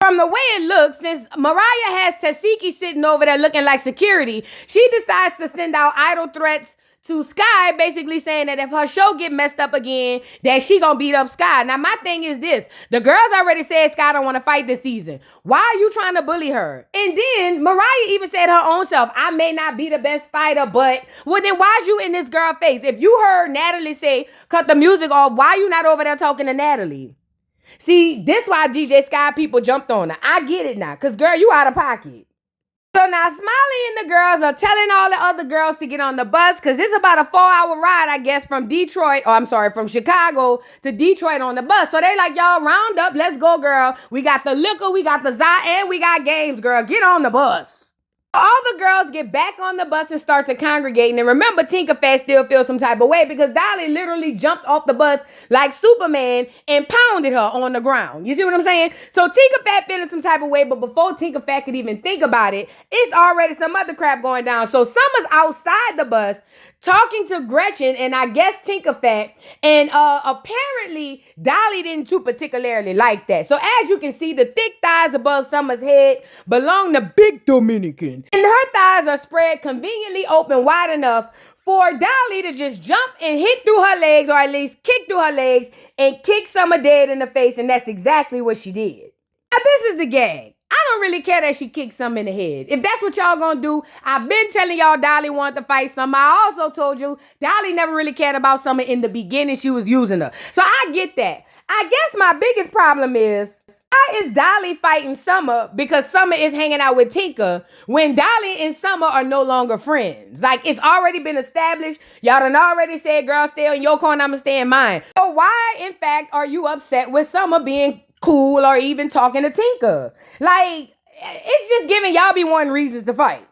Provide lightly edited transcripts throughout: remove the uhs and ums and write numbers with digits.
From the way it looks, since Mariah has Tasiki sitting over there looking like security, she decides to send out idle threats to Sky, basically saying that if her show get messed up again, that she gonna beat up Sky. Now, my thing is this. The girls already said Sky don't want to fight this season. Why are you trying to bully her? And then Mariah even said her own self, I may not be the best fighter, but, well, then why's you in this girl face? If you heard Natalie say, cut the music off, why you not over there talking to Natalie? See, this why DJ Sky people jumped on her. I get it now, because, girl, you out of pocket. So now Smiley and the girls are telling all the other girls to get on the bus because it's about a 4-hour ride, I guess, from Chicago to Detroit on the bus. So they like, y'all, round up. Let's go, girl. We got the liquor, we got the za, and we got games, girl. Get on the bus. All the girls get back on the bus and start to congregate. And remember, Tinkerfat still feels some type of way because Dolly literally jumped off the bus like Superman and pounded her on the ground. You see what I'm saying? So Tinkerfat feeling some type of way, but before Tinkerfat could even think about it, it's already some other crap going down. So Summer's outside the bus talking to Gretchen and I guess Tinkerfat, and apparently Dolly didn't too particularly like that. So as you can see, the thick thighs above Summer's head belong to Big Dominican. And her thighs are spread conveniently open wide enough for Dolly to just jump and hit through her legs, or at least kick through her legs, and kick Summer dead in the face, and that's exactly what she did. Now this is the gag. I don't really care that she kicked Summer in the head. If that's what y'all gonna do, I've been telling y'all Dolly wanted to fight Summer. I also told you Dolly never really cared about Summer in the beginning. She was using her. So I get that. I guess my biggest problem is, why is Dolly fighting Summer because Summer is hanging out with Tinker when Dolly and Summer are no longer friends? Like, it's already been established. Y'all done already said, girl, stay in your corner, I'ma stay in mine. So why, in fact, are you upset with Summer being cool or even talking to Tinker? Like, it's just giving y'all be wanting reasons to fight.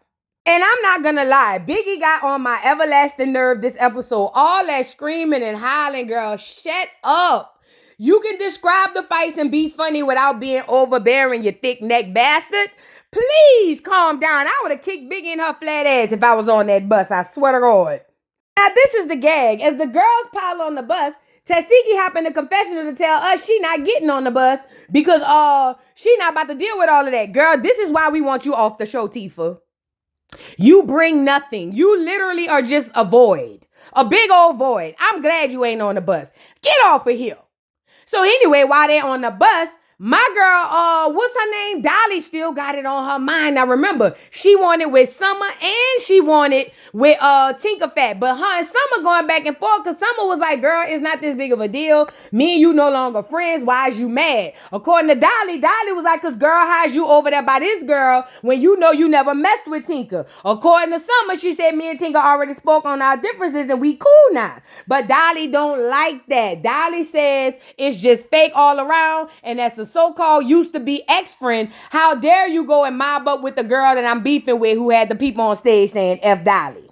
And I'm not gonna lie, Biggie got on my everlasting nerve this episode. All that screaming and hollering, girl, shut up. You can describe the fights and be funny without being overbearing, you thick neck bastard. Please calm down. I would have kicked Biggie in her flat ass if I was on that bus, I swear to God. Now this is the gag. As the girls pile on the bus, Tasiki hop in the confessional to tell us she not getting on the bus because she not about to deal with all of that. Girl, this is why we want you off the show, Tifa. You bring nothing. You literally are just a void. A big old void. I'm glad you ain't on the bus. Get off of here. So anyway, while they're on the bus, my girl, what's her name? Dolly still got it on her mind. Now remember, she wanted with Summer and she wanted with Tinkerfat. But her and Summer going back and forth because Summer was like, girl, it's not this big of a deal. Me and you no longer friends. Why is you mad? According to Dolly, Dolly was like, because girl, how's you over there by this girl when you know you never messed with Tinker? According to Summer, she said me and Tinker already spoke on our differences and we cool now. But Dolly don't like that. Dolly says it's just fake all around and that's the so-called used to be ex-friend. How dare you go and mob up with the girl that I'm beefing with who had the people on stage saying F Dolly?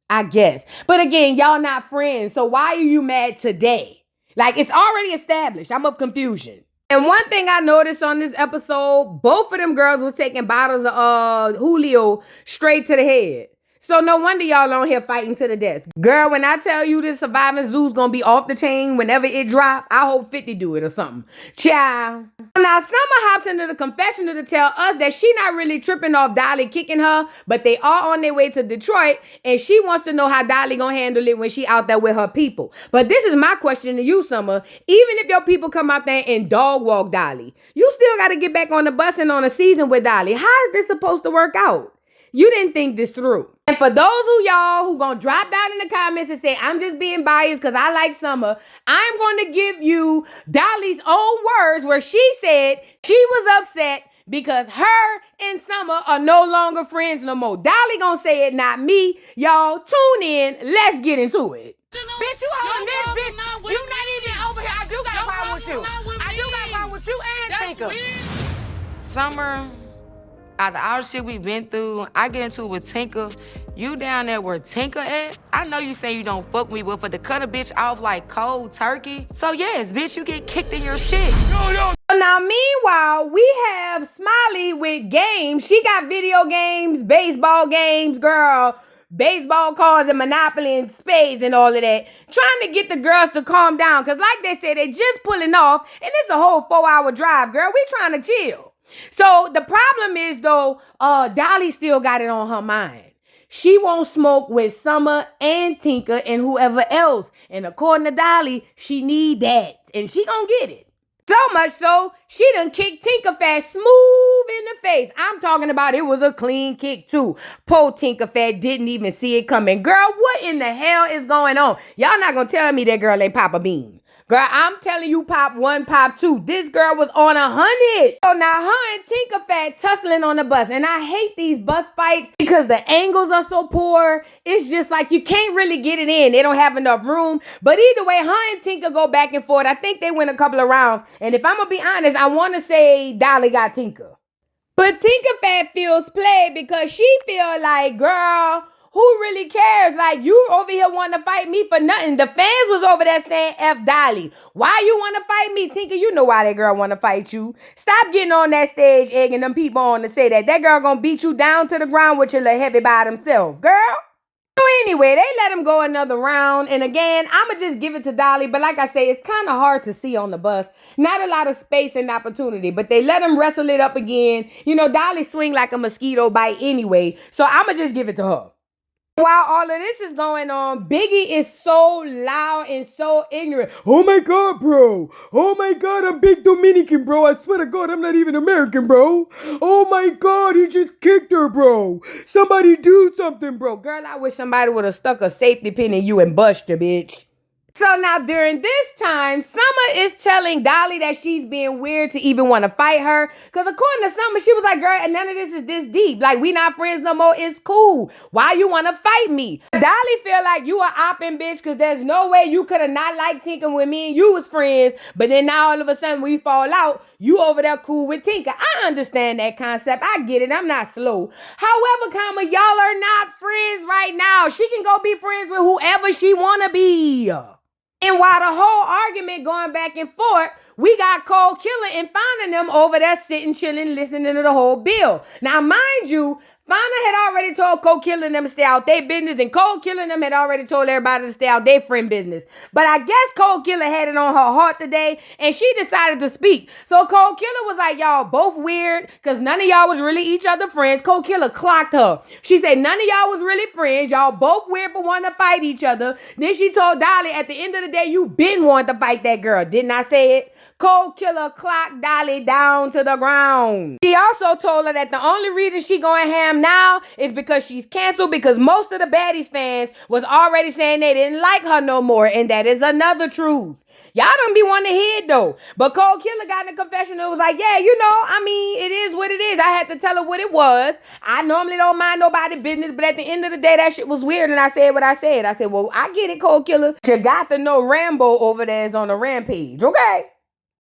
I guess. But again, y'all not friends. So why are you mad today? Like, it's already established. I'm of confusion. And one thing I noticed on this episode, both of them girls was taking bottles of Julio straight to the head. So no wonder y'all on here fighting to the death. Girl, when I tell you this Surviving Zoo's gonna be off the chain whenever it drop, I hope 50 do it or something. Ciao. Now Summer hops into the confessional to tell us that she not really tripping off Dolly kicking her, but they are on their way to Detroit and she wants to know how Dolly gonna handle it when she out there with her people. But this is my question to you, Summer. Even if your people come out there and dog walk Dolly, you still gotta get back on the bus and on a season with Dolly. How is this supposed to work out? You didn't think this through. And for those of y'all who gonna drop down in the comments and say, I'm just being biased because I like Summer, I'm going to give you Dolly's own words where she said she was upset because her and Summer are no longer friends no more. Dolly gonna say it, not me. Y'all tune in. Let's get into it. Bitch, you on this, bitch. You not even over here. I do got a problem with you. I do got a problem with you and Tinker. Summer, after all the shit we been through, I get into it with Tinker. You down there where Tinker at? I know you say you don't fuck with me, but for to cut a bitch off like cold turkey. So yes, bitch, you get kicked in your shit. Now, meanwhile, we have Smiley with games. She got video games, baseball games, girl, baseball cards and Monopoly and spades and all of that. Trying to get the girls to calm down. Because like they said, they just pulling off. And it's a whole 4-hour drive, girl. We trying to chill. So the problem is though, Dolly still got it on her mind. She won't smoke with Summer and Tinker and whoever else. And according to Dolly, she need that. And she gonna get it. So much so, she done kicked Tinker Fat smooth in the face. I'm talking about it was a clean kick too. Poor Tinker Fat didn't even see it coming. Girl, what in the hell is going on? Y'all not gonna tell me that girl ain't pop a bean. Girl, I'm telling you, pop one, pop two. This girl was on 100. So now her and Tinker Fat tussling on the bus. And I hate these bus fights because the angles are so poor. It's just like you can't really get it in. They don't have enough room. But either way, her and Tinker go back and forth. I think they win a couple of rounds. And if I'm going to be honest, I want to say Dolly got Tinker. But Tinker Fat feels played because she feel like, girl, who really cares? Like, you over here want to fight me for nothing. The fans was over there saying F Dolly. Why you want to fight me, Tinker? You know why that girl want to fight you. Stop getting on that stage egging them people on to say that. That girl gonna beat you down to the ground with your little heavy by himself, girl. So anyway, they let him go another round. And again, I'ma just give it to Dolly. But like I say, it's kind of hard to see on the bus. Not a lot of space and opportunity. But they let him wrestle it up again. You know, Dolly swing like a mosquito bite anyway. So I'ma just give it to her. While all of this is going on, Biggie is so loud and so ignorant. Oh my God, bro. Oh my God, I'm big Dominican, bro. I swear to God, I'm not even American, bro. Oh my God, he just kicked her, bro. Somebody do something, bro. Girl, I wish somebody would have stuck a safety pin in you and bust you, bitch. So now during this time, Summer is telling Dolly that she's being weird to even want to fight her. Because according to Summer, she was like, girl, and none of this is this deep. Like, we not friends no more. It's cool. Why you want to fight me? Dolly feel like you are opping, bitch, because there's no way you could have not liked Tinker when me and you was friends. But then now all of a sudden we fall out. You over there cool with Tinker. I understand that concept. I get it. I'm not slow. However, y'all are not friends right now. She can go be friends with whoever she want to be. And while the whole argument going back and forth, we got Cold Killer and finding them over there sitting, chilling, listening to the whole bill. Now, mind you, Fana had already told Cold Killer them to stay out their business, and Cold Killer them had already told everybody to stay out their friend business. But I guess Cold Killer had it on her heart today, and she decided to speak. So Cold Killer was like, y'all both weird, because none of y'all was really each other friends. Cold Killer clocked her. She said, none of y'all was really friends. Y'all both weird for wanting to fight each other. Then she told Dolly, at the end of the day, you been wanting to fight that girl. Didn't I say it? Cold Killer clocked Dolly down to the ground. She also told her that the only reason she going ham now is because she's canceled, because most of the Baddies fans was already saying they didn't like her no more, and that is another truth. Y'all don't be wanting to hear it though. But Cold Killer got in the confessional. It was like, yeah, you know, I mean, it is what it is. I had to tell her what it was. I normally don't mind nobody's business, but at the end of the day, that shit was weird, and I said what I said. I said, well, I get it, Cold Killer. You got to know Rambo over there is on a rampage, okay?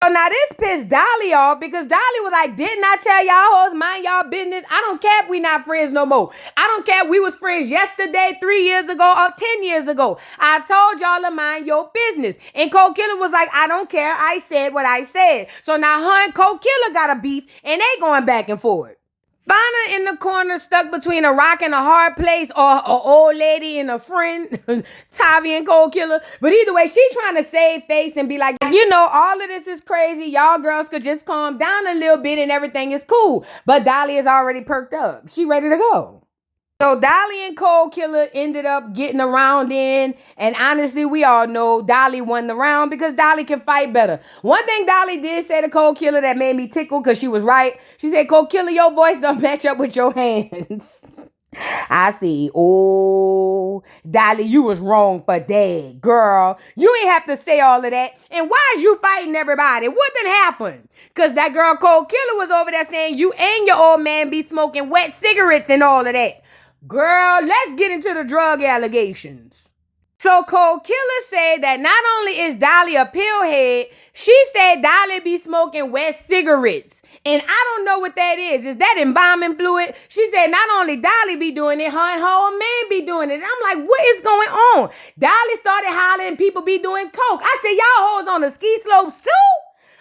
So now this pissed Dolly off, because Dolly was like, didn't I tell y'all hoes mind y'all business? I don't care if we not friends no more. I don't care if we was friends yesterday, 3 years ago, or 10 years ago. I told y'all to mind your business. And Cold Killer was like, I don't care. I said what I said. So now her and Cold Killer got a beef, and they going back and forth. Fana in the corner, stuck between a rock and a hard place, or an old lady and a friend, Tavi and Cold Killer. But either way, she trying to save face and be like, you know, all of this is crazy. Y'all girls could just calm down a little bit and everything is cool. But Dolly is already perked up. She ready to go. So Dolly and Cold Killer ended up getting a round in, and honestly, we all know Dolly won the round because Dolly can fight better. One thing Dolly did say to Cold Killer that made me tickle, because she was right. She said, Cold Killer, your voice don't match up with your hands. I see. Oh, Dolly, you was wrong for that, girl. You ain't have to say all of that. And why is you fighting everybody? What done happened? Because that girl Cold Killer was over there saying you and your old man be smoking wet cigarettes and all of that. Girl, let's get into the drug allegations. So Cold Killer said that not only is Dolly a pillhead, she said Dolly be smoking wet cigarettes. And I don't know what that is. Is that embalming fluid? She said not only Dolly be doing it, her and her old man be doing it. And I'm like, what is going on? Dolly started hollering people be doing coke. I said, y'all hoes on the ski slopes too?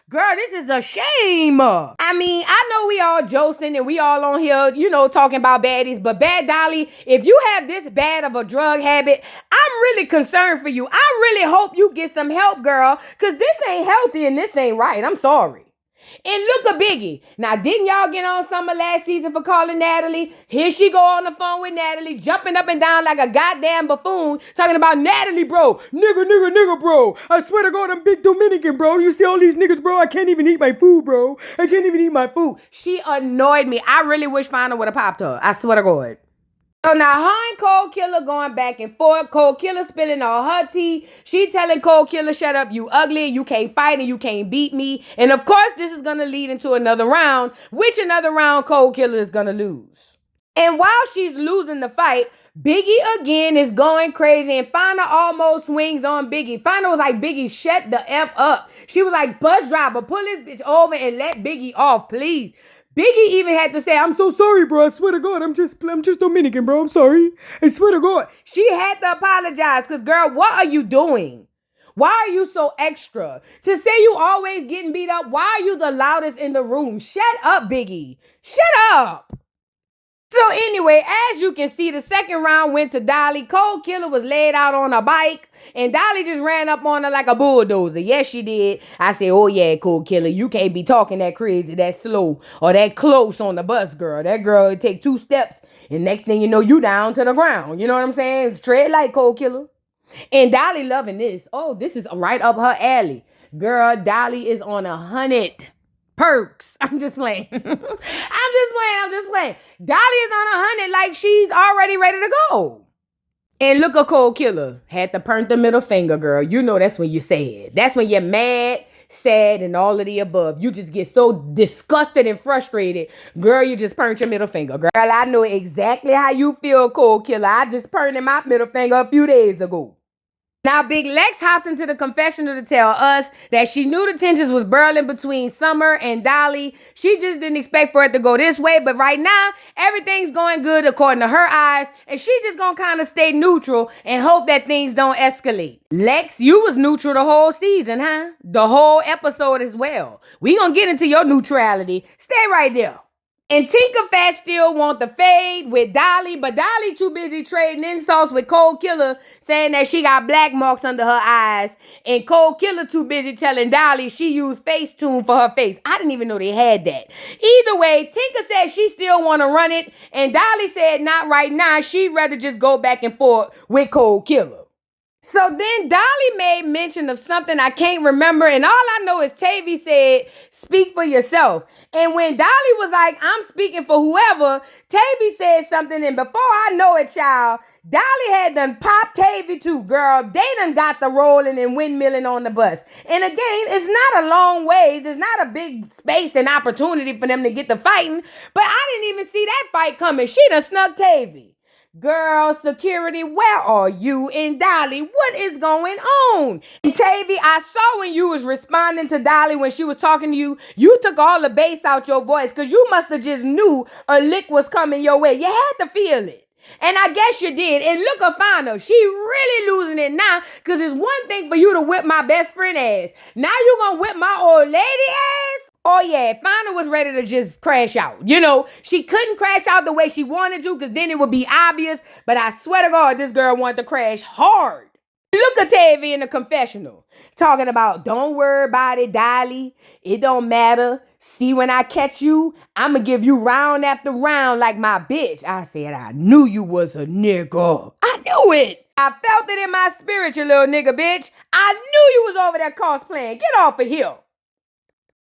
Girl, this is a shame. I mean, I know we all joking and we all on here, you know, talking about baddies. But Bad Dolly, if you have this bad of a drug habit, I'm really concerned for you. I really hope you get some help, girl. Because this ain't healthy and this ain't right. I'm sorry. And look at Biggie. Now, didn't y'all get on Summer last season for calling Natalie? Here she go on the phone with Natalie, jumping up and down like a goddamn buffoon, talking about Natalie, bro. Nigga, bro. I swear to God, I'm big Dominican, bro. You see all these niggas, bro? I can't even eat my food, bro. I can't even eat my food. She annoyed me. I really wish Final would have popped her. I swear to God. So now her and Cold Killer going back and forth. Cold Killer spilling all her tea. She telling Cold Killer, shut up, you ugly, you can't fight and you can't beat me. And of course, this is going to lead into another round, which another round Cold Killer is going to lose. And while she's losing the fight, Biggie again is going crazy and Fana almost swings on Biggie. Fana was like, Biggie, shut the F up. She was like, bus driver, pull this bitch over and let Biggie off, please. Biggie even had to say, I'm so sorry, bro. I swear to God, I'm just Dominican, bro. I'm sorry. I swear to God. She had to apologize because, girl, what are you doing? Why are you so extra? To say you always getting beat up, why are you the loudest in the room? Shut up, Biggie. Shut up. So anyway, as you can see, the second round went to Dolly. Cold Killer was laid out on a bike, and Dolly just ran up on her like a bulldozer. Yes, she did. I said, oh yeah, Cold Killer, you can't be talking that crazy, that slow, or that close on the bus, girl. That girl would take 2 steps, and next thing you know, you down to the ground. You know what I'm saying? Tread light, Cold Killer. And Dolly loving this. Oh, this is right up her alley. Girl, Dolly is on 100 perks. I'm just playing. I'm just playing. Dolly is on 100 like she's already ready to go. And look, a Cold Killer had to burn the middle finger, girl. You know that's when you're sad. That's when you're mad, sad, and all of the above. You just get so disgusted and frustrated. Girl, you just burnt your middle finger. Girl, I know exactly how you feel, Cold Killer. I just burned my middle finger a few days ago. Now, Big Lex hops into the confessional to tell us that she knew the tensions was burling between Summer and Dolly. She just didn't expect for it to go this way, but right now, everything's going good according to her eyes, and she just gonna kind of stay neutral and hope that things don't escalate. Lex, you was neutral the whole season, huh? The whole episode as well. We gonna get into your neutrality. Stay right there. And Tinkerfat still want the fade with Dolly, but Dolly too busy trading insults with Cold Killer, saying that she got black marks under her eyes. And Cold Killer too busy telling Dolly she used Facetune for her face. I didn't even know they had that. Either way, Tinker said she still want to run it, and Dolly said not right now. She'd rather just go back and forth with Cold Killer. So then Dolly made mention of something I can't remember, and all I know is Tavy said, speak for yourself. And when Dolly was like, I'm speaking for whoever, Tavy said something, and before I know it, child, Dolly had done popped Tavy too, girl. They done got the rolling and windmilling on the bus. And again, it's not a long ways. It's not a big space and opportunity for them to get to fighting, but I didn't even see that fight coming. She done snuck Tavy. Girl, security, where are you? And Dolly, what is going on? And Tavy, I saw when you was responding to Dolly when she was talking to you, you took all the bass out your voice because you must have just knew a lick was coming your way. You had to feel it. And I guess you did. And look at Fana. She really losing it now because it's one thing for you to whip my best friend ass. Now you gonna whip my old lady ass? Oh yeah, Fana was ready to just crash out. You know, she couldn't crash out the way she wanted to because then it would be obvious. But I swear to God, this girl wanted to crash hard. Look at Tavy in the confessional talking about, don't worry about it, Dolly. It don't matter. See, when I catch you, I'm going to give you round after round like my bitch. I said, I knew you was a nigga. I knew it. I felt it in my spirit, you little nigga bitch. I knew you was over there cosplaying. Get off of here.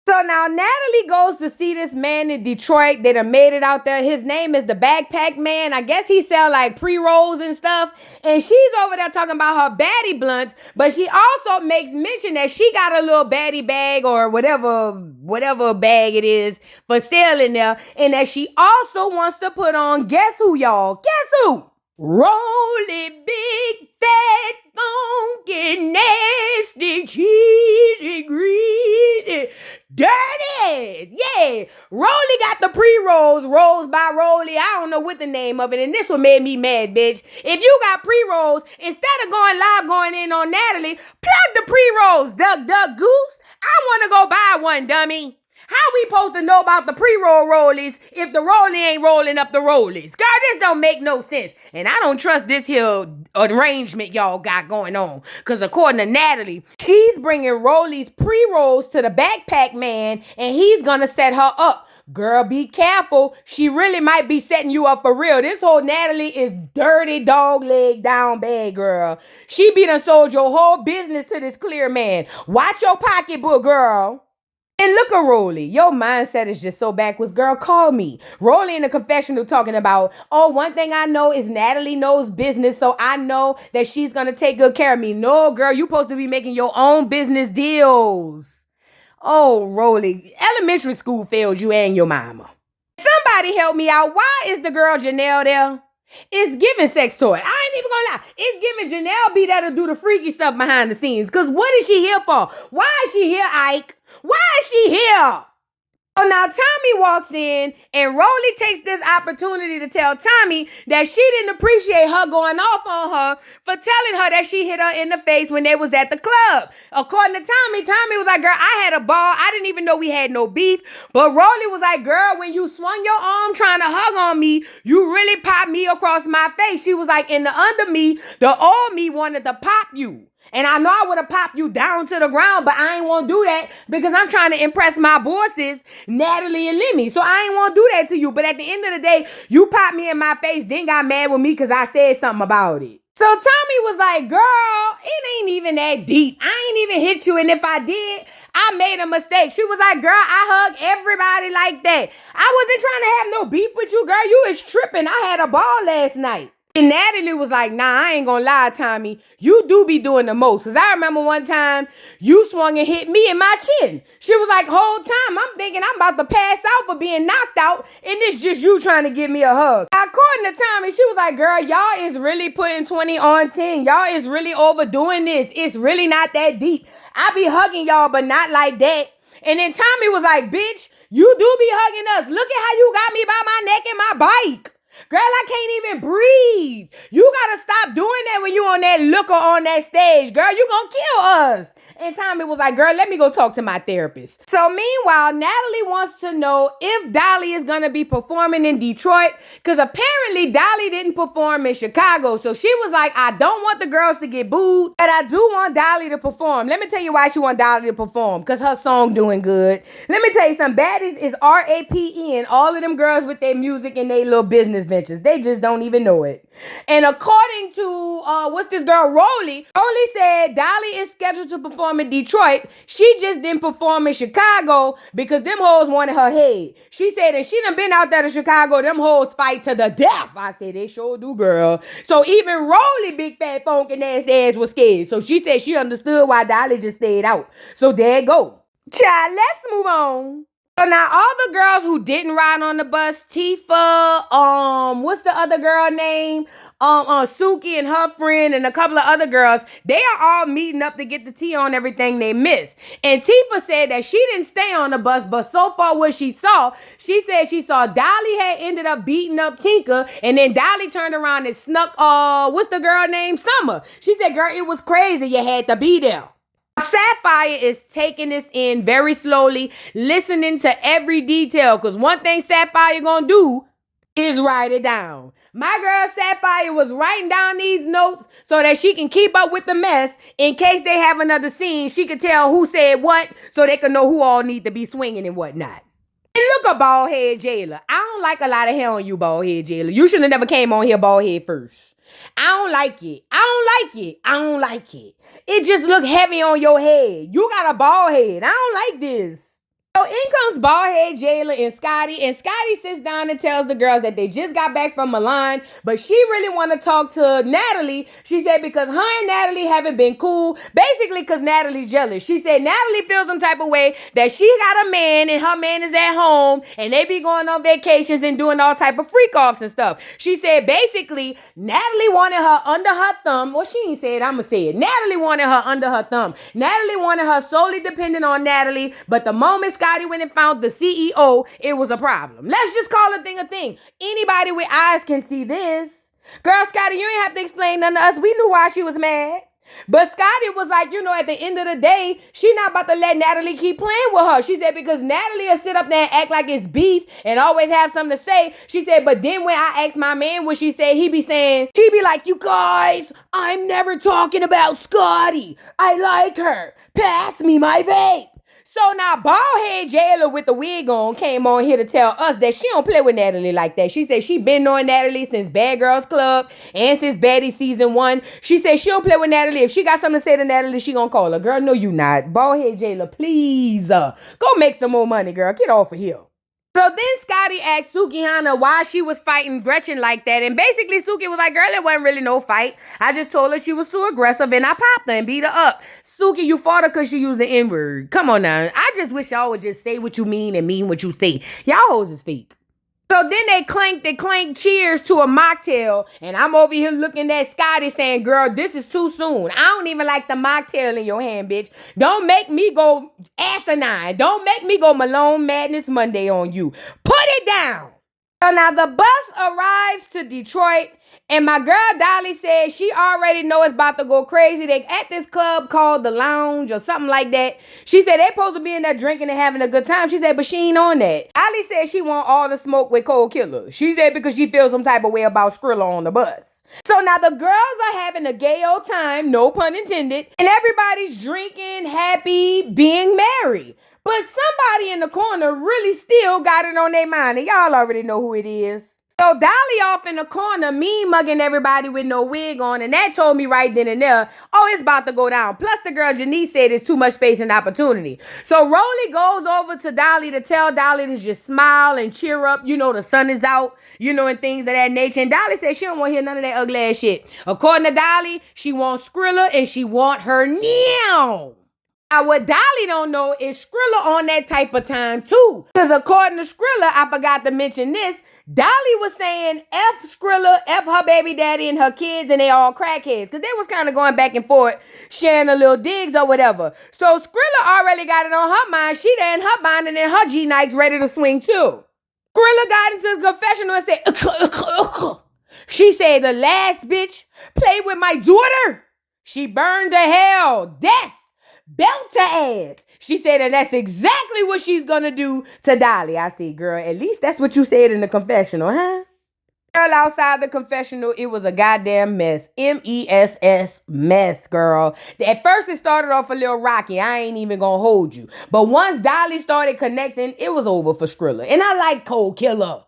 So now Natalie goes to see this man in Detroit that done made it out there. His name is the Backpack Man. I guess he sell like pre-rolls and stuff. And she's over there talking about her baddie blunts. But she also makes mention that she got a little baddie bag or whatever bag it is for sale in there. And that she also wants to put on, guess who, y'all? Guess who? Rolly big, fat, funky, nasty, cheesy, greasy, dirty. Yeah. Rolly got the pre-rolls, rolls by Rolly. I don't know what the name of it. And this one made me mad, bitch. If you got pre-rolls, instead of going live, going in on Natalie, plug the pre-rolls, duck, duck, goose. I want to go buy one, dummy. How we supposed to know about the pre-roll rollies if the rollie ain't rolling up the rollies? Girl, this don't make no sense. And I don't trust this here arrangement y'all got going on. Because according to Natalie, she's bringing rollies pre-rolls to the backpack man and he's going to set her up. Girl, be careful. She really might be setting you up for real. This whole Natalie is dirty dog leg down bad, girl. She be done sold your whole business to this clear man. Watch your pocketbook, girl. And look at Rolly. Your mindset is just so backwards. Girl, call me. Rolly in the confessional talking about, oh, one thing I know is Natalie knows business, so I know that she's going to take good care of me. No, girl, you supposed to be making your own business deals. Oh, Rolly, elementary school failed you and your mama. Somebody help me out. Why is the girl Janelle there? It's giving sex toy. I ain't even gonna lie. It's giving Janelle be there to do the freaky stuff behind the scenes. Because what is she here for? Why is she here, Ike? Why is she here? So now Tommy walks in and Rolly takes this opportunity to tell Tommy that she didn't appreciate her going off on her for telling her that she hit her in the face when they was at the club. According to Tommy, Tommy was like, girl, I had a ball. I didn't even know we had no beef. But Rolly was like, girl, when you swung your arm trying to hug on me, you really popped me across my face. She was like, in the under me, the old me wanted to pop you. And I know I would have popped you down to the ground, but I ain't want to do that because I'm trying to impress my bosses, Natalie and Lemmy. So I ain't want to do that to you. But at the end of the day, you popped me in my face, then got mad with me because I said something about it. So Tommy was like, girl, it ain't even that deep. I ain't even hit you. And if I did, I made a mistake. She was like, girl, I hug everybody like that. I wasn't trying to have no beef with you, girl. You was tripping. I had a ball last night. And Natalie was like, nah, I ain't gonna lie, Tommy. You do be doing the most. Because I remember one time you swung and hit me in my chin. She was like, whole time, I'm thinking I'm about to pass out for being knocked out. And it's just you trying to give me a hug. According to Tommy, she was like, girl, y'all is really putting 20 on 10. Y'all is really overdoing this. It's really not that deep. I be hugging y'all, but not like that. And then Tommy was like, bitch, you do be hugging us. Look at how you got me by my neck and my bike. Girl, I can't even breathe. You gotta stop doing that when you on that looker on that stage. Girl, you gonna kill us. And Tommy was like, girl, let me go talk to my therapist. So meanwhile, Natalie wants to know if Dolly is gonna be performing in Detroit. Because apparently Dolly didn't perform in Chicago. So she was like, I don't want the girls to get booed, but I do want Dolly to perform. Let me tell you why she want Dolly to perform. Because her song doing good. Let me tell you something. Baddies is RAPE and all of them girls with their music and their little business ventures. They just don't even know it. And according to, what's this girl, Rolly said Dolly is scheduled to perform in Detroit. She just didn't perform in Chicago because them hoes wanted her head. She said that she done been out there to Chicago. Them hoes fight to the death. I said, they sure do, girl. So even Rolly, big fat funky nasty ass, was scared. So she said she understood why Dolly just stayed out. So there you go. Child, let's move on. So now all the girls who didn't ride on the bus, Tifa, what's the other girl name? Suki and her friend and a couple of other girls, they are all meeting up to get the tea on everything they missed. And Tifa said that she didn't stay on the bus, but so far what she saw, she said she saw Dolly had ended up beating up Tinka, and then Dolly turned around and snuck, what's the girl named Summer? She said, girl, it was crazy. You had to be there. Sapphire is taking this in very slowly, listening to every detail, because one thing Sapphire gonna do is write it down. My girl Sapphire was writing down these notes so that she can keep up with the mess in case they have another scene. She could tell who said what so they can know who all need to be swinging and whatnot. And look at Baldhead Jailer. I don't like a lot of hair on you, Baldhead Jailer. You should have never came on here baldhead first. I don't like it. I don't like it. It just look heavy on your head. You got a bald head. I don't like this. So in comes Baldhead Jailer and Scotty sits down and tells the girls that they just got back from Milan, but she really want to talk to Natalie. She said because her and Natalie haven't been cool, basically because Natalie's jealous. She said Natalie feels some type of way that she got a man and her man is at home and they be going on vacations and doing all type of freak-offs and stuff. She said basically Natalie wanted her under her thumb. Well, she ain't said, I'ma say it. Natalie wanted her under her thumb. Natalie wanted her solely dependent on Natalie, but the moment Scotty went and found the CEO, it was a problem. Let's just call a thing a thing. Anybody with eyes can see this. Girl, Scotty, you ain't have to explain nothing to us. We knew why she was mad. But Scotty was like, at the end of the day, she not about to let Natalie keep playing with her. She said, because Natalie will sit up there and act like it's beef and always have something to say. She said, but then when I asked my man what she said, he be like, you guys, I'm never talking about Scotty. I like her. Pass me my vape. So now baldhead jailer with the wig on came on here to tell us that she don't play with Natalie like that. She said she been knowing Natalie since Bad Girls Club and since Baddies season 1. She said she don't play with Natalie. If she got something to say to Natalie, she gonna call her. Girl, no you not. Baldhead jailer, please. Go make some more money, girl. Get off of here. So then Scotty asked Sukihana why she was fighting Gretchen like that. And basically Suki was like, girl, it wasn't really no fight. I just told her she was too aggressive and I popped her and beat her up. Suki, you fought her because she used the N-word. Come on now. I just wish y'all would just say what you mean and mean what you say. Y'all hoes is fake. So then they clanked cheers to a mocktail. And I'm over here looking at Scotty saying, girl, this is too soon. I don't even like the mocktail in your hand, bitch. Don't make me go asinine. Don't make me go Malone Madness Monday on you. Put it down. So now the bus arrives to Detroit. And my girl Dolly said she already know it's about to go crazy. They at this club called The Lounge or something like that. She said they supposed to be in there drinking and having a good time. She said, but she ain't on that. Dolly said she want all the smoke with Cold Killer. She said because she feels some type of way about Skrilla on the bus. So now the girls are having a gay old time, no pun intended, and everybody's drinking, happy, being merry. But somebody in the corner really still got it on their mind, and y'all already know who it is. So Dolly off in the corner, mean mugging everybody with no wig on, and that told me right then and there, oh, it's about to go down. Plus the girl Janice said it's too much space and opportunity. So Rolly goes over to Dolly to tell Dolly to just smile and cheer up. The sun is out, and things of that nature. And Dolly said she don't want to hear none of that ugly ass shit. According to Dolly, she wants Skrilla and she want her now. Now, what Dolly don't know is Skrilla on that type of time too. Because according to Skrilla, I forgot to mention this, Dolly was saying F Skrilla, F her baby daddy and her kids, and they all crackheads. Because they was kind of going back and forth, sharing a little digs or whatever. So Skrilla already got it on her mind. She there in her mind and then her G-Nikes ready to swing too. Skrilla got into the confessional and said, she said the last bitch played with my daughter. She burned to hell. Death. Belt to ass. She said, and that's exactly what she's gonna do to Dolly. I said, girl, at least that's what you said in the confessional, huh? Girl, outside the confessional, it was a goddamn mess. M-E-S-S, mess, girl. At first, it started off a little rocky. I ain't even gonna hold you. But once Dolly started connecting, it was over for Skrilla. And I like Cold Killer.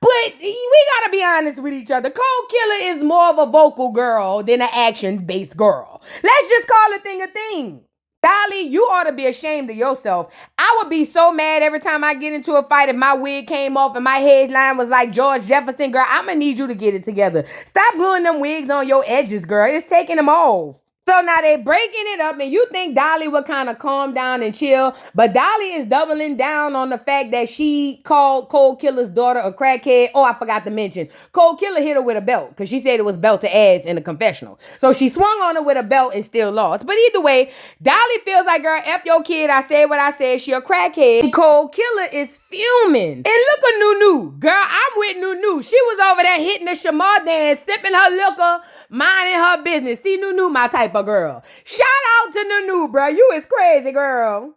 But we gotta be honest with each other. Cold Killer is more of a vocal girl than an action-based girl. Let's just call a thing a thing. Dolly, you ought to be ashamed of yourself. I would be so mad every time I get into a fight if my wig came off and my headline was like George Jefferson. Girl, I'm going to need you to get it together. Stop gluing them wigs on your edges, girl. It's taking them off. So now they breaking it up and you think Dolly would kind of calm down and chill. But Dolly is doubling down on the fact that she called Cold Killer's daughter a crackhead. Oh, I forgot to mention. Cold Killer hit her with a belt because she said it was belt to ass in the confessional. So she swung on her with a belt and still lost. But either way, Dolly feels like, girl, F your kid. I said what I said. She a crackhead. And Cold Killer is fuming. And look at Nunu. Girl, I'm with Nunu. She was over there hitting the Shamar dance, sipping her liquor, minding her business. See, Nunu, my type of girl. Shout out to Nunu, bro. You is crazy, girl.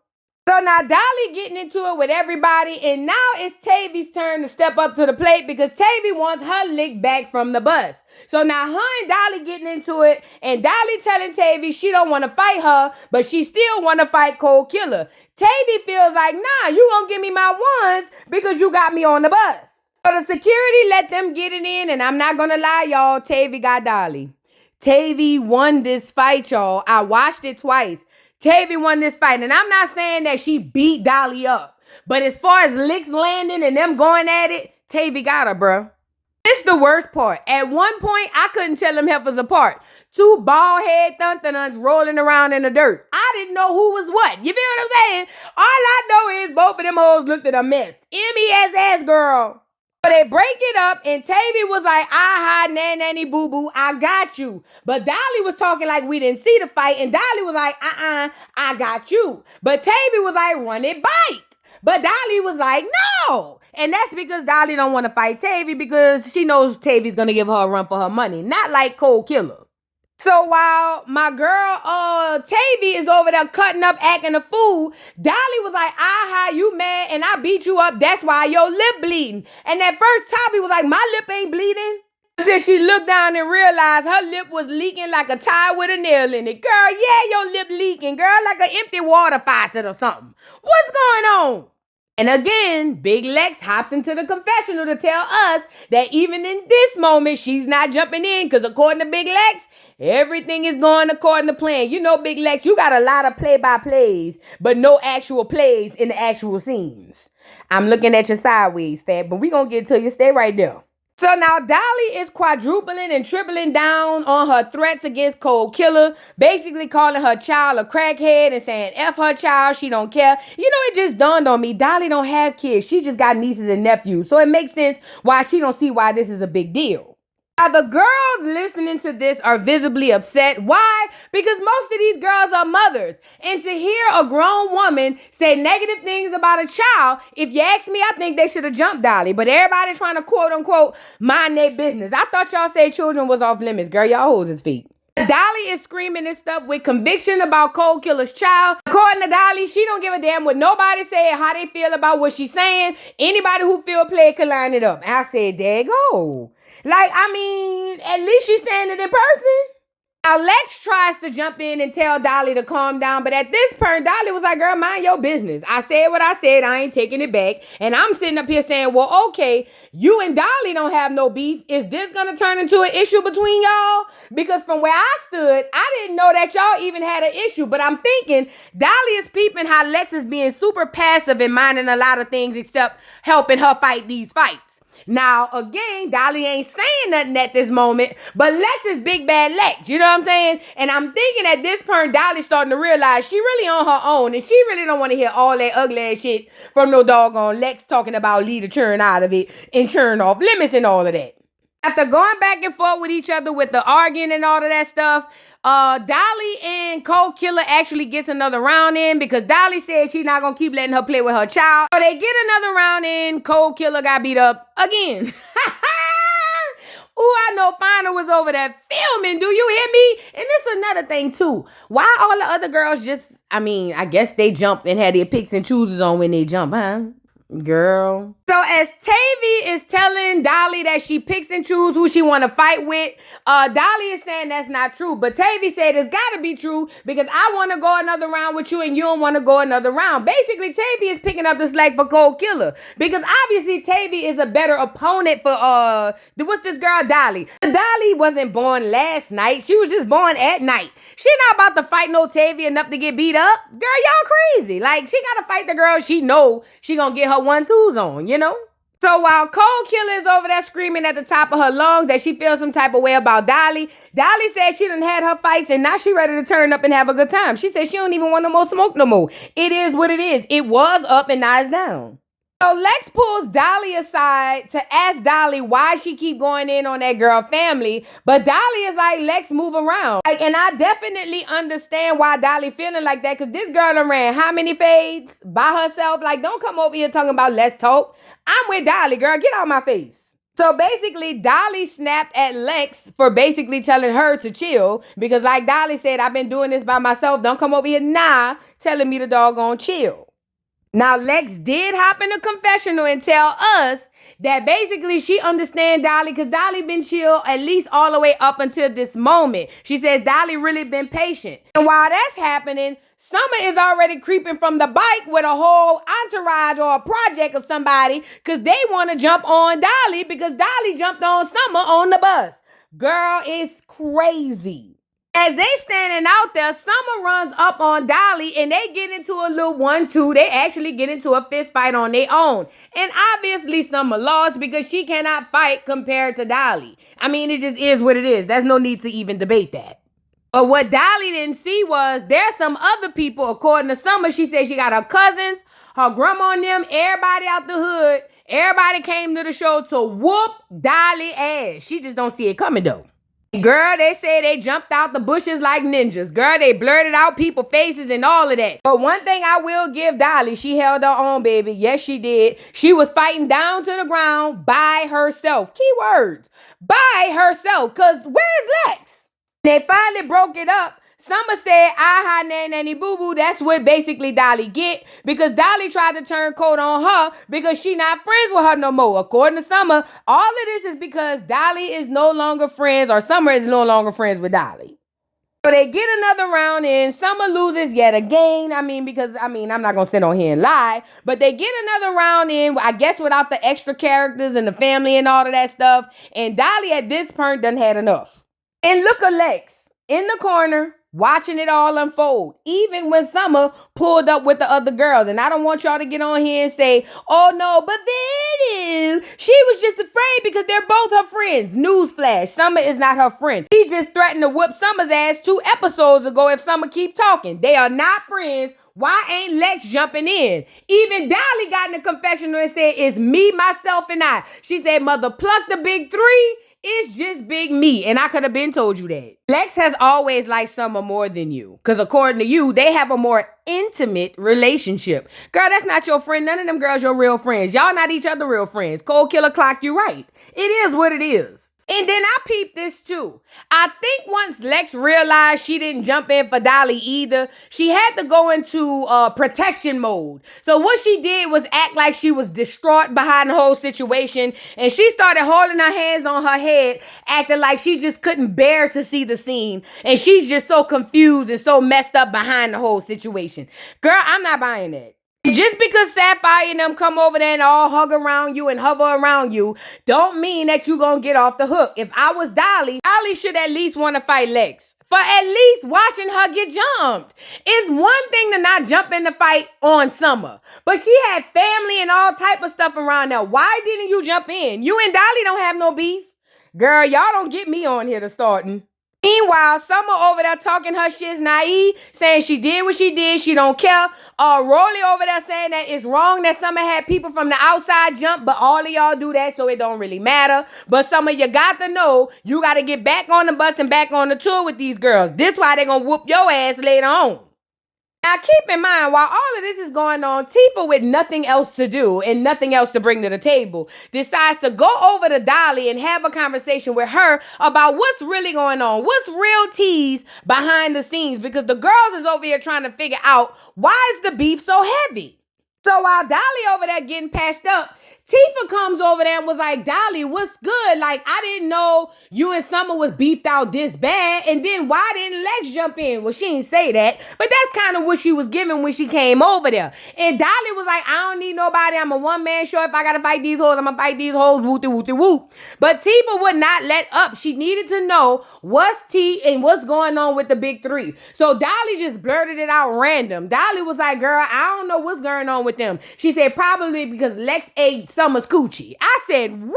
So now Dolly getting into it with everybody, and now it's Tavy's turn to step up to the plate because Tavy wants her lick back from the bus. So now her and Dolly getting into it, and Dolly telling Tavy she don't want to fight her, but she still want to fight Cold Killer. Tavy feels like, nah, you gonna give me my ones because you got me on the bus. So the security let them get it in, and I'm not gonna lie, y'all, Tavy got Dolly. Tavy won this fight, y'all. I watched it twice. Tavy won this fight, and I'm not saying that she beat Dolly up, but as far as licks landing and them going at it, Tavy got her, bruh. It's the worst part. At one point, I couldn't tell them heifers apart. Two bald head thun-thun-uns rolling around in the dirt. I didn't know who was what. You feel what I'm saying? All I know is both of them hoes looked at a mess. M-E-S-S, girl. So they break it up, and Tavy was like, aha, nanny boo-boo, I got you. But Dolly was talking like we didn't see the fight, and Dolly was like, I got you. But Tavy was like, run it back. But Dolly was like, no. And that's because Dolly don't want to fight Tavy because she knows Tavy's going to give her a run for her money. Not like Cold Killer. So while my girl Tavy is over there cutting up, acting a fool, Dolly was like, aha, you mad and I beat you up. That's why your lip bleeding. And at first Tavy was like, my lip ain't bleeding. Until she looked down and realized her lip was leaking like a tire with a nail in it. Girl, yeah, your lip leaking, girl, like an empty water faucet or something. What's going on? And again, Big Lex hops into the confessional to tell us that even in this moment, she's not jumping in because according to Big Lex, everything is going according to plan. You know, Big Lex, you got a lot of play-by-plays, but no actual plays in the actual scenes. I'm looking at you sideways, Fat, but we gonna get to you. Stay right there. So now Dolly is quadrupling and tripling down on her threats against Cold Killer, basically calling her child a crackhead and saying F her child, she don't care. You know, it just dawned on me, Dolly don't have kids. She just got nieces and nephews. So it makes sense why she don't see why this is a big deal. Now, the girls listening to this are visibly upset. Why? Because most of these girls are mothers. And to hear a grown woman say negative things about a child, if you ask me, I think they should have jumped Dolly. But everybody's trying to quote unquote mind their business. I thought y'all said children was off limits. Girl, y'all hoes his feet. Dolly is screaming this stuff with conviction about Cold Killer's child. According to Dolly, she don't give a damn what nobody say, how they feel about what she's saying. Anybody who feel played can line it up. And I said, there you go. Like, I mean, at least she's saying it in person. Now, Lex tries to jump in and tell Dolly to calm down, but at this point, Dolly was like, girl, mind your business. I said what I said. I ain't taking it back. And I'm sitting up here saying, well, okay, you and Dolly don't have no beef. Is this going to turn into an issue between y'all? Because from where I stood, I didn't know that y'all even had an issue. But I'm thinking Dolly is peeping how Lex is being super passive and minding a lot of things except helping her fight these fights. Now, again, Dolly ain't saying nothing at this moment, but Lex is big bad Lex, you know what I'm saying? And I'm thinking at this point, Dolly's starting to realize she really on her own, and she really don't want to hear all that ugly ass shit from no doggone Lex talking about leave the churn out of it and churn off limits and all of that. After going back and forth with each other with the arguing and all of that stuff, Dolly and Cold Killer actually gets another round in because Dolly said she's not going to keep letting her play with her child. So they get another round in. Cold Killer got beat up again. Ooh, I know Finer was over there filming. Do you hear me? And this is another thing, too. Why all the other girls just, I guess they jump and had their picks and chooses on when they jump, huh? Girl. So as Tavy is telling Dolly that she picks and chooses who she want to fight with, Dolly is saying that's not true. But Tavy said it's got to be true because I want to go another round with you and you don't want to go another round. Basically, Tavy is picking up the slack for Cold Killer because obviously Tavy is a better opponent for, what's this girl, Dolly? Dolly wasn't born last night. She was just born at night. She not about to fight no Tavy enough to get beat up. Girl, y'all crazy. Like, she got to fight the girl she know she gonna get her 1-2s on, you know? So while Cold Killer is over there screaming at the top of her lungs that she feels some type of way about Dolly, Dolly said she done had her fights and now she ready to turn up and have a good time. She said she don't even want no more smoke no more. It is what it is. It was up and now it's down. So Lex pulls Dolly aside to ask Dolly why she keep going in on that girl family. But Dolly is like, Lex, move around. Like, and I definitely understand why Dolly feeling like that because this girl done ran how many fades by herself? Like, don't come over here talking about let's talk. I'm with Dolly, girl. Get out my face. So basically, Dolly snapped at Lex for basically telling her to chill because like Dolly said, I've been doing this by myself. Don't come over here now telling me to doggone chill. Now, Lex did hop in the confessional and tell us that basically she understands Dolly because Dolly been chill at least all the way up until this moment. She says Dolly really been patient. And while that's happening, Summer is already creeping from the bike with a whole entourage or a project of somebody because they want to jump on Dolly because Dolly jumped on Summer on the bus. Girl, it's crazy. As they standing out there, Summer runs up on Dolly and they get into a little 1-2. They actually get into a fist fight on their own. And obviously Summer lost because she cannot fight compared to Dolly. It just is what it is. There's no need to even debate that. But what Dolly didn't see was there's some other people, according to Summer, she said she got her cousins, her grandma and them, everybody out the hood. Everybody came to the show to whoop Dolly ass. She just don't see it coming though. Girl, they say they jumped out the bushes like ninjas. Girl, they blurted out people's faces and all of that. But one thing I will give Dolly, she held her own, baby. Yes, she did. She was fighting down to the ground by herself. Keywords. By herself. Because where's Lex? They finally broke it up. Summer said, aha, nanny boo boo. That's what basically Dolly get, because Dolly tried to turn cold on her because she not friends with her no more. According to Summer, all of this is because Dolly is no longer friends, or Summer is no longer friends with Dolly. So they get another round in. Summer loses yet again. Because I'm not going to sit on here and lie. But they get another round in, I guess without the extra characters and the family and all of that stuff. And Dolly at this point done had enough. And look at Lex in the corner watching it all unfold, even when Summer pulled up with the other girls. And I don't want y'all to get on here and say, oh no, but then she was just afraid because they're both her friends. Newsflash, Summer is not her friend. He just threatened to whoop Summer's ass 2 episodes ago if Summer keep talking. They are not friends. Why ain't Lex jumping in? Even Dolly got in the confessional and said, it's me, myself, and I. She said, mother, pluck the big 3. It's just big me, and I could have been told you that. Lex has always liked Summer more than you, because according to you, they have a more intimate relationship. Girl, that's not your friend. None of them girls your real friends. Y'all not each other real friends. Cold killer clock, you right. It is what it is. And then I peeped this too. I think once Lex realized she didn't jump in for Dolly either, she had to go into protection mode. So what she did was act like she was distraught behind the whole situation. And she started holding her hands on her head, acting like she just couldn't bear to see the scene. And she's just so confused and so messed up behind the whole situation. Girl, I'm not buying that. Just because Sapphire and them come over there and all hug around you and hover around you, don't mean that you gonna get off the hook. If I was Dolly, Dolly should at least want to fight Lex. For at least watching her get jumped. It's one thing to not jump in the fight on Summer, but she had family and all type of stuff around there. Why didn't you jump in? You and Dolly don't have no beef. Girl, y'all don't get me on here to starting. Meanwhile, Summer over there talking her shit's naive, saying she did what she did, she don't care. Rolly over there saying that it's wrong that Summer had people from the outside jump, but all of y'all do that, so it don't really matter. But Summer, you got to know, you got to get back on the bus and back on the tour with these girls. This why they gonna whoop your ass later on. Now, keep in mind, while all of this is going on, Tifa, with nothing else to do and nothing else to bring to the table, decides to go over to Dolly and have a conversation with her about what's really going on, what's real tease behind the scenes, because the girls is over here trying to figure out why is the beef so heavy. So while Dolly over there getting patched up, Tifa comes over there and was like, Dolly, what's good? Like, I didn't know you and Summer was beefed out this bad. And then why didn't Lex jump in? Well, she didn't say that, but that's kind of what she was giving when she came over there. And Dolly was like, I don't need nobody. I'm a one-man show. If I got to fight these hoes, I'm going to fight these hoes. Wooty, wooty, whoop. But Tifa would not let up. She needed to know what's tea and what's going on with the big 3. So Dolly just blurted it out random. Dolly was like, girl, I don't know what's going on with them. She said probably because Lex ate Summer's coochie. I said, what?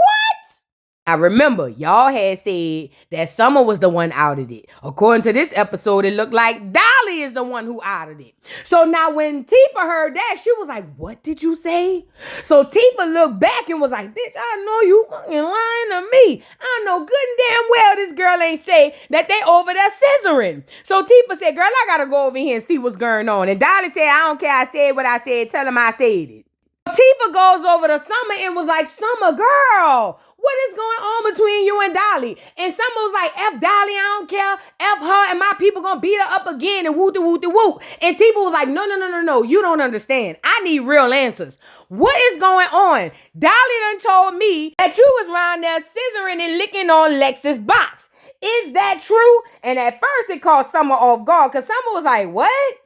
I remember y'all had said that Summer was the one outed it. According to this episode, it looked like Dolly is the one who outed it. So now when Tifa heard that, she was like, what did you say? So Tifa looked back and was like, bitch, I know you fucking lying to me. I know good and damn well this girl ain't say that they over there scissoring. So Tifa said, girl, I gotta go over here and see what's going on. And Dolly said, I don't care. I said what I said. Tell him I said it. Tifa goes over to Summer and was like, Summer, girl, what is going on between you and Dolly? And Summer was like, F Dolly, I don't care. F her and my people gonna beat her up again and whoop de whoop de whoop. And Tifa was like, no, you don't understand. I need real answers. What is going on? Dolly done told me that you was around there scissoring and licking on Lex's box. Is that true? And at first it caught Summer off guard because Summer was like, what?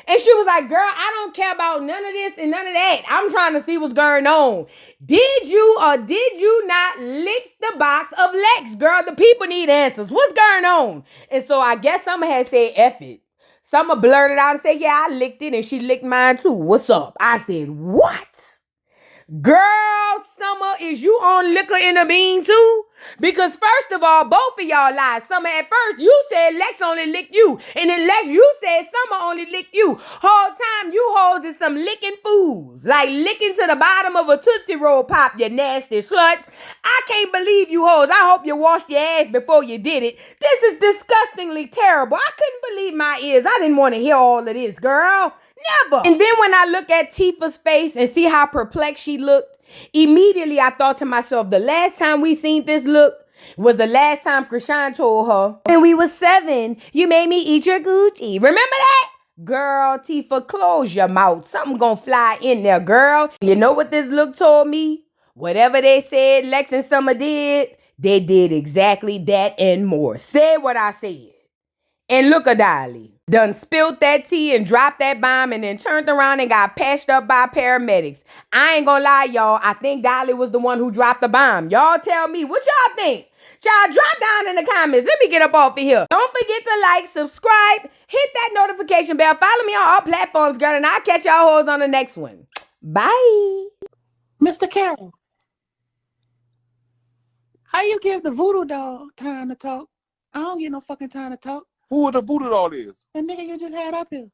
And she was like, girl, I don't care about none of this and none of that. I'm trying to see what's going on. Did you or did you not lick the box of Lex? Girl, the people need answers. What's going on? And so I guess Summer had said, F it. Summer blurted out and said, yeah, I licked it and she licked mine too. What's up? I said, what? Girl, Summer, is you on liquor in a bean too? Because first of all, both of y'all lied. Summer, at first, you said Lex only licked you. And then Lex, you said Summer only licked you. Whole time, you hoes is some licking fools. Like licking to the bottom of a Tootsie Roll Pop, you nasty sluts. I can't believe you hoes. I hope you washed your ass before you did it. This is disgustingly terrible. I couldn't believe my ears. I didn't want to hear all of this, girl. Never. And then when I look at Tifa's face and see how perplexed she looked, immediately I thought to myself, the last time we seen this look, Was the last time Krishan told her, when we was 7, you made me eat your Gucci. Remember that? Girl, Tifa, close your mouth. Something gonna fly in there, girl. You know what this look told me? Whatever they said Lex and Summer did, they did exactly that and more. Say what I said. And look at Dolly. Done spilled that tea and dropped that bomb and then turned around and got patched up by paramedics. I ain't gonna lie, y'all. I think Dolly was the one who dropped the bomb. Y'all tell me, what y'all think? Y'all drop down in the comments. Let me get up off of here. Don't forget to like, subscribe, hit that notification bell. Follow me on all platforms, girl, and I'll catch y'all hoes on the next one. Bye. Mr. Carroll, how you give the voodoo doll time to talk? I don't get no fucking time to talk. Who the voodoo doll is? The nigga you just had up here.